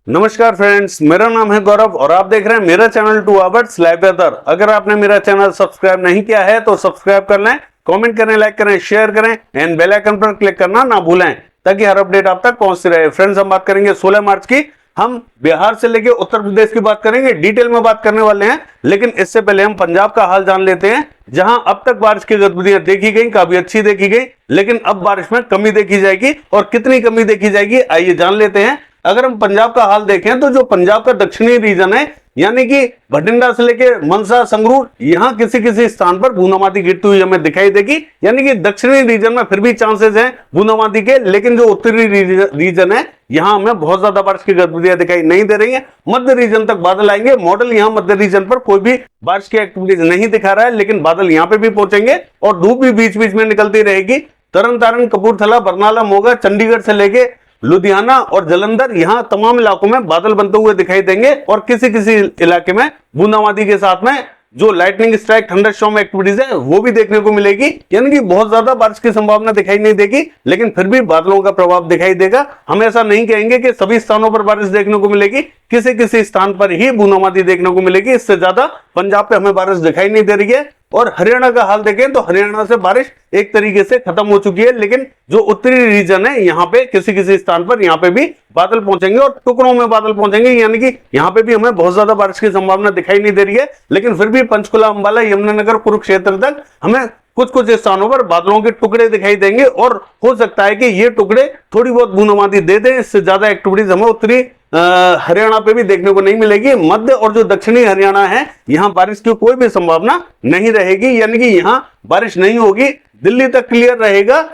नमस्कार फ्रेंड्स, मेरा नाम है गौरव और आप देख रहे हैं मेरा चैनल 2 आवर्स लाइव वेदर। अगर आपने मेरा चैनल सब्सक्राइब नहीं किया है तो सब्सक्राइब कर लें, कमेंट करें, लाइक करें, शेयर करें एंड बेल आइकन पर क्लिक करना ना भूलें ताकि हर अपडेट आप तक पहुंचती रहे। फ्रेंड्स, हम बात करेंगे 16 मार्च की। हम बिहार से लेके उत्तर प्रदेश की बात करेंगे, डिटेल में बात करने वाले हैं। लेकिन इससे पहले हम पंजाब का हाल जान लेते हैं, जहां अब तक बारिश की गतिविधियां देखी गई, काफी अच्छी देखी गई, लेकिन अब बारिश में कमी देखी जाएगी। और कितनी कमी देखी जाएगी आइए जान लेते हैं। अगर हम पंजाब का हाल देखें तो जो पंजाब का दक्षिणी रीजन है, यानी कि भटिंडा से लेके मनसा, संगरूर, यहां किसी किसी स्थान पर बूंदाबांदी गिरती हुई हमें दिखाई देगी। यानी कि दक्षिणी रीजन में फिर भी चांसेस हैं बूंदाबांदी के, लेकिन जो उत्तरी रीजन है यहां हमें बहुत ज्यादा बारिश की गतिविधियां दिखाई नहीं दे रही है। मध्य रीजन तक बादल आएंगे। मॉडल यहां मध्य रीजन पर कोई भी बारिश की एक्टिविटीज नहीं दिखा रहा है, लेकिन बादल यहां पे भी पहुंचेंगे और धूप भी बीच बीच में निकलती रहेगी। तरन तारण, कपूरथला, बरनाला, मोगा, चंडीगढ़ से लेके लुधियाना और जालंधर, यहां तमाम इलाकों में बादल बनते हुए दिखाई देंगे और किसी किसी इलाके में बूंदाबांदी के साथ में जो लाइटनिंग स्ट्राइक, थंडरस्टॉर्म एक्टिविटीज है वो भी देखने को मिलेगी। यानी कि बहुत ज्यादा बारिश की संभावना दिखाई नहीं देगी, लेकिन फिर भी बादलों का प्रभाव दिखाई देगा। हम ऐसा नहीं कहेंगे कि सभी स्थानों पर बारिश देखने को मिलेगी, किसी किसी स्थान पर ही बूंदाबांदी देखने को मिलेगी। इससे ज्यादा पंजाब पे हमें बारिश दिखाई नहीं दे रही है। और हरियाणा का हाल देखें तो हरियाणा से बारिश एक तरीके से खत्म हो चुकी है, लेकिन जो उत्तरी रीजन है यहाँ पे किसी किसी स्थान पर यहाँ पे भी बादल पहुंचेंगे और टुकड़ों में बादल पहुंचेंगे। यानी कि यहाँ पे भी हमें बहुत ज्यादा बारिश की संभावना दिखाई नहीं दे रही है, लेकिन फिर भी पंचकुला, अंबाला, यमुनानगर, कुरुक्षेत्र तक हमें कुछ कुछ स्थानों पर बादलों के टुकड़े दिखाई देंगे और हो सकता है कि ये टुकड़े थोड़ी बहुत बूंदाबांदी दे दें। इससे ज्यादा एक्टिविटीज हमें उत्तरी हरियाणा पे भी देखने को नहीं मिलेगी। मध्य और जो दक्षिणी हरियाणा है यहां बारिश की कोई भी संभावना नहीं रहेगी, यानी कि यहां बारिश नहीं होगी। दिल्ली तक क्लियर रहेगा।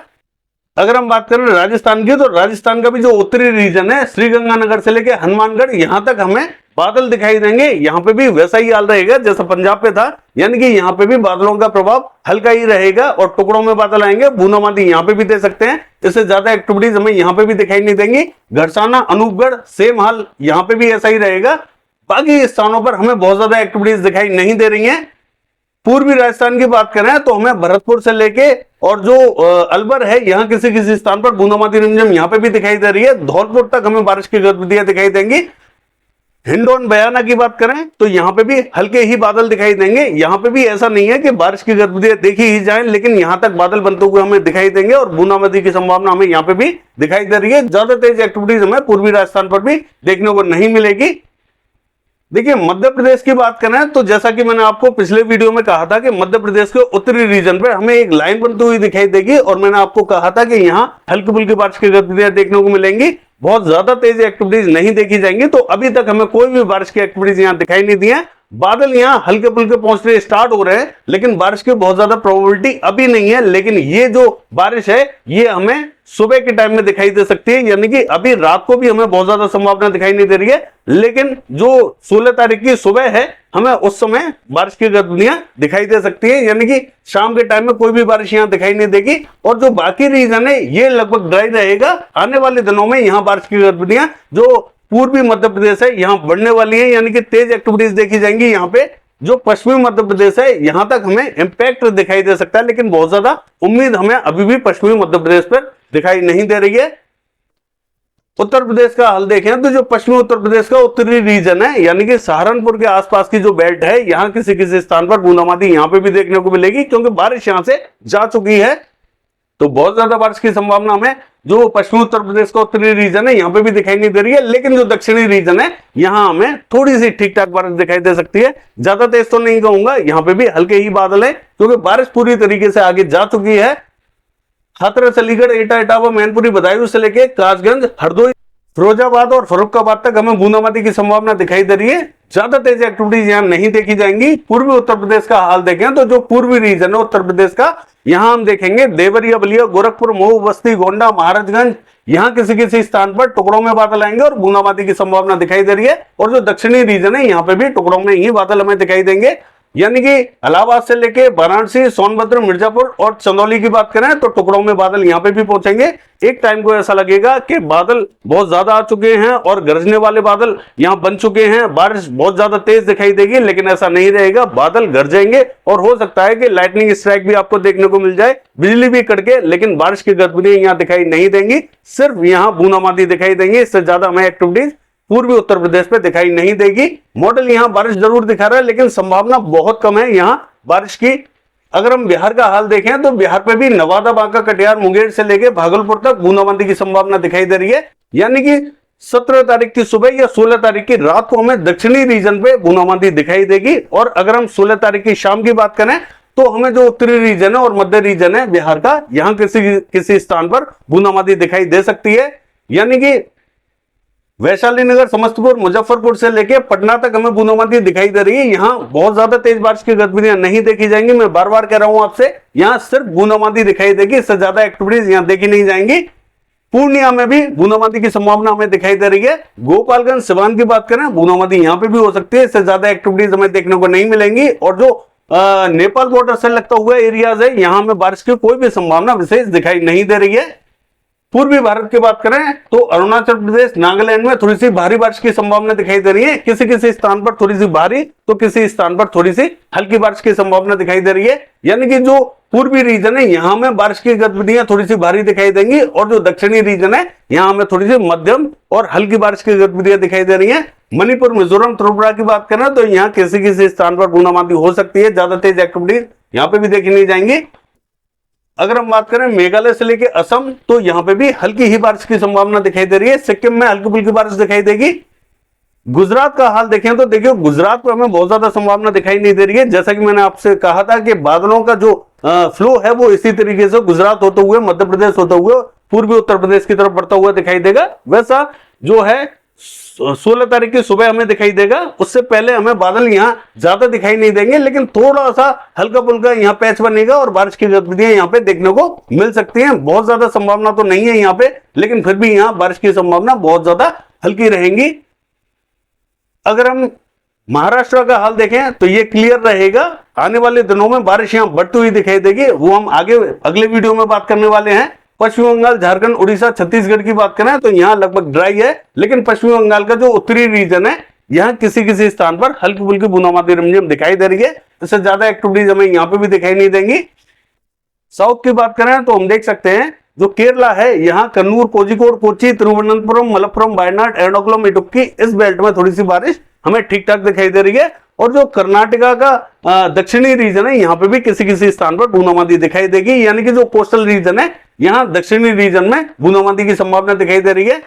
अगर हम बात करें राजस्थान की, तो राजस्थान का भी जो उत्तरी रीजन है, श्रीगंगानगर से लेकर हनुमानगढ़, यहां तक हमें बादल दिखाई देंगे। यहां पे भी वैसा ही हाल रहेगा जैसा पंजाब पे था, यानी कि यहां पे भी बादलों का प्रभाव हल्का ही रहेगा और टुकड़ों में बादल आएंगे। बूंदाबांदी यहां पे भी दे सकते हैं, इससे ज्यादा एक्टिविटीज हमें यहां पे भी दिखाई नहीं देंगी। घरसाना, अनूपगढ़, सेम हाल यहां पे भी ऐसा ही रहेगा। बाकी स्थानों पर हमें बहुत ज्यादा एक्टिविटीज दिखाई नहीं दे रही है। पूर्वी राजस्थान की बात करें तो हमें भरतपुर से लेके और जो अलवर है, यहाँ किसी किसी स्थान पर बूंदाबांदी रिमझिम यहाँ पे भी दिखाई दे रही है। धौलपुर तक हमें बारिश की गतिविधियां दिखाई देंगी। हिंडौन, बयाना की बात करें तो यहाँ पे भी हल्के ही बादल दिखाई देंगे। यहाँ पे भी ऐसा नहीं है कि बारिश की गतिविधियां देखी ही जाए, लेकिन यहाँ तक बादल बनते हुए हमें दिखाई देंगे और बूंदाबांदी की संभावना हमें यहाँ पे भी दिखाई दे रही है। ज्यादा तेज एक्टिविटीज हमें पूर्वी राजस्थान पर भी देखने को नहीं मिलेगी। देखिए, मध्य प्रदेश की बात करें तो जैसा कि मैंने आपको पिछले वीडियो में कहा था कि मध्य प्रदेश के उत्तरी रीजन पे हमें एक लाइन बनती हुई दिखाई देगी और मैंने आपको कहा था कि यहाँ हल्की फुल्की बारिश की गतिविधियां देखने को मिलेंगी। बहुत ज्यादा तेज एक्टिविटीज नहीं देखी जाएंगी। तो अभी तक हमें कोई भी बारिश की एक्टिविटीज यहाँ दिखाई नहीं दी है। बादल यहाँ हल्के फुल्के पहुंचने स्टार्ट हो रहे हैं, लेकिन बारिश की बहुत ज्यादा प्रोबेबिलिटी अभी नहीं है। लेकिन ये जो बारिश है ये हमें सुबह के टाइम में दिखाई दे सकती है, यानी कि अभी रात को भी हमें बहुत ज्यादा संभावना दिखाई नहीं दे रही है, लेकिन जो 16 तारीख की सुबह है हमें उस समय बारिश की गतिविधियां दिखाई दे सकती है। यानी कि शाम के टाइम में कोई भी बारिश यहाँ दिखाई नहीं देगी और जो बाकी रीजन है ये लगभग ड्राई रहेगा। आने वाले दिनों में यहाँ बारिश की गतिविधियां जो पूर्वी मध्य प्रदेश है यहाँ बढ़ने वाली है, यानी कि तेज एक्टिविटीज देखी जाएंगी। यहाँ पे जो पश्चिमी मध्य प्रदेश है यहां तक हमें इंपैक्ट दिखाई दे सकता है, लेकिन बहुत ज्यादा उम्मीद हमें अभी भी पश्चिमी मध्य प्रदेश पर दिखाई नहीं दे रही है। उत्तर प्रदेश का हाल देखें तो जो पश्चिमी उत्तर प्रदेश का उत्तरी रीजन है, यानी कि सहारनपुर के आसपास की जो बेल्ट है, यहाँ किसी किसी स्थान पर बूंदाबांदी यहाँ पे भी देखने को मिलेगी, क्योंकि बारिश यहां से जा चुकी है। तो बहुत ज्यादा बारिश की संभावना हमें जो पश्चिमी उत्तर प्रदेश का उत्तरी रीजन है यहाँ पे भी दिखाई नहीं दे रही है, लेकिन जो दक्षिणी रीजन है यहाँ हमें थोड़ी सी ठीक ठाक बारिश दिखाई दे सकती है। ज्यादा तेज तो नहीं कहूंगा, यहाँ पे भी हल्के ही बादल है, क्योंकि बारिश पूरी तरीके से आगे जा चुकी है। हाथरस, अलीगढ़, एटा, इटावा, मैनपुरी, बदायूं से लेके कासगंज, हरदोई, फिरोजाबाद और फर्रुखाबाद तक हमें बूंदाबांदी की संभावना दिखाई दे रही है। ज्यादा तेज एक्टिविटीज यहाँ नहीं देखी जाएंगी। पूर्वी उत्तर प्रदेश का हाल देखें तो जो पूर्वी रीजन है उत्तर प्रदेश का, यहाँ हम देखेंगे देवरिया, बलिया, गोरखपुर, मऊ, बस्ती, गोंडा, महाराजगंज, यहाँ किसी किसी स्थान पर टुकड़ों में बादल आएंगे और बूंदाबांदी की संभावना दिखाई दे रही है। और जो दक्षिणी रीजन है यहाँ पे भी टुकड़ों में ही बादल हमें दिखाई देंगे। यानी कि इलाहाबाद से लेके वाराणसी, सोनभद्र, मिर्जापुर और चंदौली की बात करें तो टुकड़ों में बादल यहाँ पे भी पहुंचेंगे। एक टाइम को ऐसा लगेगा कि बादल बहुत ज्यादा आ चुके हैं और गरजने वाले बादल यहाँ बन चुके हैं, बारिश बहुत ज्यादा तेज दिखाई देगी, लेकिन ऐसा नहीं रहेगा। बादल गरजेंगे और हो सकता है कि लाइटनिंग स्ट्राइक भी आपको देखने को मिल जाए, बिजली भी कड़के, लेकिन बारिश की गतिविधियां यहाँ दिखाई नहीं देंगी। सिर्फ यहाँ बूंदाबांदी दिखाई देंगी, इससे ज्यादा हमें एक्टिविटीज पूर्वी उत्तर प्रदेश पे दिखाई नहीं देगी। मॉडल यहाँ बारिश जरूर दिखा रहा है, लेकिन संभावना बहुत कम है यहाँ बारिश की। अगर हम बिहार का हाल देखें तो बिहार पे भी नवादा, बांका, कटिहार, मुंगेर से लेके भागलपुर तक बूंदाबांदी की संभावना दिखाई दे रही है। यानी कि 17 तारीख की सुबह या 16 तारीख की रात को हमें दक्षिणी रीजन पे बूंदाबांदी दिखाई देगी। और अगर हम 16 तारीख की शाम की बात करें तो हमें जो उत्तरी रीजन है और मध्य रीजन है बिहार का, यहां किसी स्थान पर बूंदाबांदी दिखाई दे सकती है। यानी कि वैशाली नगर, समस्तीपुर, मुजफ्फरपुर से लेके पटना तक हमें बूंदाबांदी दिखाई दे रही है। यहाँ बहुत ज्यादा तेज बारिश की गतिविधियां नहीं देखी जाएंगी। मैं बार बार कह रहा हूं आपसे, यहाँ सिर्फ बूंदाबांदी दिखाई देगी, इससे ज्यादा एक्टिविटीज यहाँ देखी नहीं जाएंगी। पूर्णिया में भी बूंदाबांदी की संभावना हमें दिखाई दे रही है। गोपालगंज, सिवान की बात करें, बूंदाबांदी यहाँ पे भी हो सकती है, इससे ज्यादा एक्टिविटीज हमें देखने को नहीं मिलेंगी। और जो नेपाल बॉर्डर से लगता हुआ एरियाज है, यहां हमें बारिश की कोई भी संभावना विशेष दिखाई नहीं दे रही है। पूर्वी भारत की बात करें तो अरुणाचल प्रदेश, नागालैंड में थोड़ी सी भारी बारिश की संभावना दिखाई दे रही है। किसी किसी स्थान पर थोड़ी सी भारी तो किसी स्थान पर थोड़ी सी हल्की बारिश की संभावना दिखाई दे रही है। यानी कि जो पूर्वी रीजन है यहां में बारिश की गतिविधियां थोड़ी सी भारी दिखाई देंगी, और जो दक्षिणी रीजन है यहां हमें थोड़ी सी मध्यम और हल्की बारिश की गतिविधियां दिखाई दे रही है। मणिपुर, मिजोरम, त्रिपुरा की बात करें तो यहाँ किसी किसी स्थान पर बूंदाबांदी हो सकती है। ज्यादा तेज एक्टिविटीज यहाँ पे भी देखी नहीं जाएंगी। अगर हम बात करें मेघालय से लेके असम, तो यहां पे भी हल्की ही बारिश की संभावना दिखाई दे रही है। सिक्किम में हल्की फुल्की बारिश दिखाई देगी। गुजरात का हाल देखें तो देखिए, गुजरात पर हमें बहुत ज्यादा संभावना दिखाई नहीं दे रही है। जैसा कि मैंने आपसे कहा था कि बादलों का जो फ्लो है वो इसी तरीके से गुजरात होते हुए, मध्य प्रदेश होते हुए पूर्वी उत्तर प्रदेश की तरफ बढ़ता हुआ दिखाई देगा। वैसा जो है 16 तारीख की सुबह हमें दिखाई देगा। उससे पहले हमें बादल यहाँ ज्यादा दिखाई नहीं देंगे, लेकिन थोड़ा सा हल्का फुल्का यहाँ पैच बनेगा और बारिश की गतिविधियां यहाँ पे देखने को मिल सकती हैं। बहुत ज्यादा संभावना तो नहीं है यहाँ पे, लेकिन फिर भी यहाँ बारिश की संभावना बहुत ज्यादा हल्की रहेंगी। अगर हम महाराष्ट्र का हाल देखें तो ये क्लियर रहेगा। आने वाले दिनों में बारिश यहाँ बढ़ती हुई दिखाई देगी, वो हम आगे अगले वीडियो में बात करने वाले हैं। पश्चिम बंगाल, झारखंड, उड़ीसा, छत्तीसगढ़ की बात करें तो यहाँ लगभग ड्राई है, लेकिन पश्चिम बंगाल का जो उत्तरी रीजन है यहाँ किसी किसी स्थान पर हल्की फुल्की बूंदाबांदी रिमझिम दिखाई दे रही है। इससे ज्यादा एक्टिविटीज हमें यहाँ पे भी दिखाई नहीं देंगी। साउथ की बात करें तो हम देख सकते हैं जो केरला है, यहाँ कन्नूर, कोझिकोड, कोच्चि, तिरुवनंतपुरम, मलप्पुरम, वायनाड, एर्नाकुलम, इडुक्की, इस बेल्ट में थोड़ी सी बारिश हमें ठीक ठाक दिखाई दे रही है। और जो कर्नाटका का दक्षिणी रीजन है यहाँ पे भी किसी किसी स्थान पर बूंदाबांदी दिखाई देगी। यानी कि जो कोस्टल रीजन है यहाँ दक्षिणी रीजन में बूंदाबांदी की संभावना दिखाई दे रही है।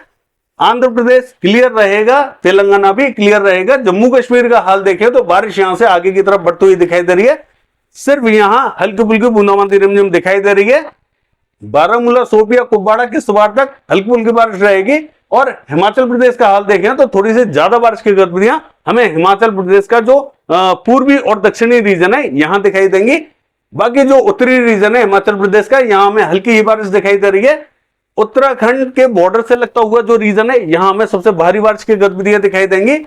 आंध्र प्रदेश क्लियर रहेगा, तेलंगाना भी क्लियर रहेगा। जम्मू कश्मीर का हाल देखें तो बारिश यहां से आगे की तरफ बढ़ती हुई दिखाई दे रही है। सिर्फ यहां हल्की फुल्की बूंदाबांदी रिमझिम दिखाई दे रही है। बारामूला, शोपिया, कुपवाड़ा, किश्तवाड़ तक हल्की फुल्की बारिश रहेगी। और हिमाचल प्रदेश का हाल देखें तो थोड़ी सी ज्यादा बारिश की गतिविधियां हमें हिमाचल प्रदेश का जो पूर्वी और दक्षिणी रीजन है यहां दिखाई देंगी। बाकी जो उत्तरी रीजन है हिमाचल प्रदेश का, यहां हमें हल्की ही बारिश दिखाई दे रही है। उत्तराखंड के बॉर्डर से लगता हुआ जो रीजन है यहां हमें सबसे भारी बारिश की गतिविधियां दिखाई देंगी।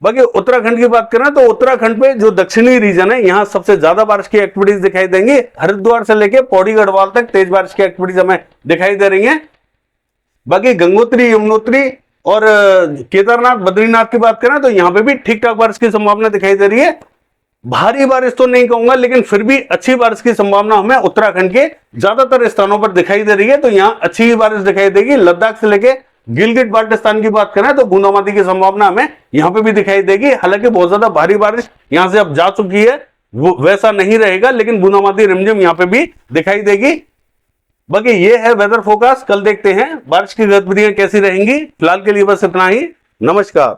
बाकी उत्तराखंड की बात करें तो उत्तराखंड पे जो दक्षिणी रीजन है यहां सबसे ज्यादा बारिश की एक्टिविटीज दिखाई देंगी। हरिद्वार से लेकर पौड़ी गढ़वाल तक तेज बारिश की एक्टिविटीज हमें दिखाई दे रही है। बाकी गंगोत्री, यमुनोत्री और केदारनाथ, बद्रीनाथ की बात करें तो यहां पे भी ठीक ठाक बारिश की संभावना दिखाई दे रही है। भारी बारिश तो नहीं कहूंगा, लेकिन फिर भी अच्छी बारिश की संभावना हमें उत्तराखंड के ज्यादातर स्थानों पर दिखाई दे रही है। तो यहाँ अच्छी ही बारिश दिखाई देगी। लद्दाख से लेके गिलगिट बाल्टिस्तान की बात करें तो बूंदाबांदी की संभावना हमें यहाँ पे भी दिखाई देगी। हालांकि बहुत ज्यादा भारी बारिश यहाँ से अब जा चुकी है, वो वैसा नहीं रहेगा, लेकिन बूंदाबांदी रिमझिम यहाँ पे भी दिखाई देगी। बाकी ये है वेदर फोरकास्ट। कल देखते हैं बारिश की गतिविधियां कैसी रहेंगी। फिलहाल के लिए बस इतना ही। नमस्कार।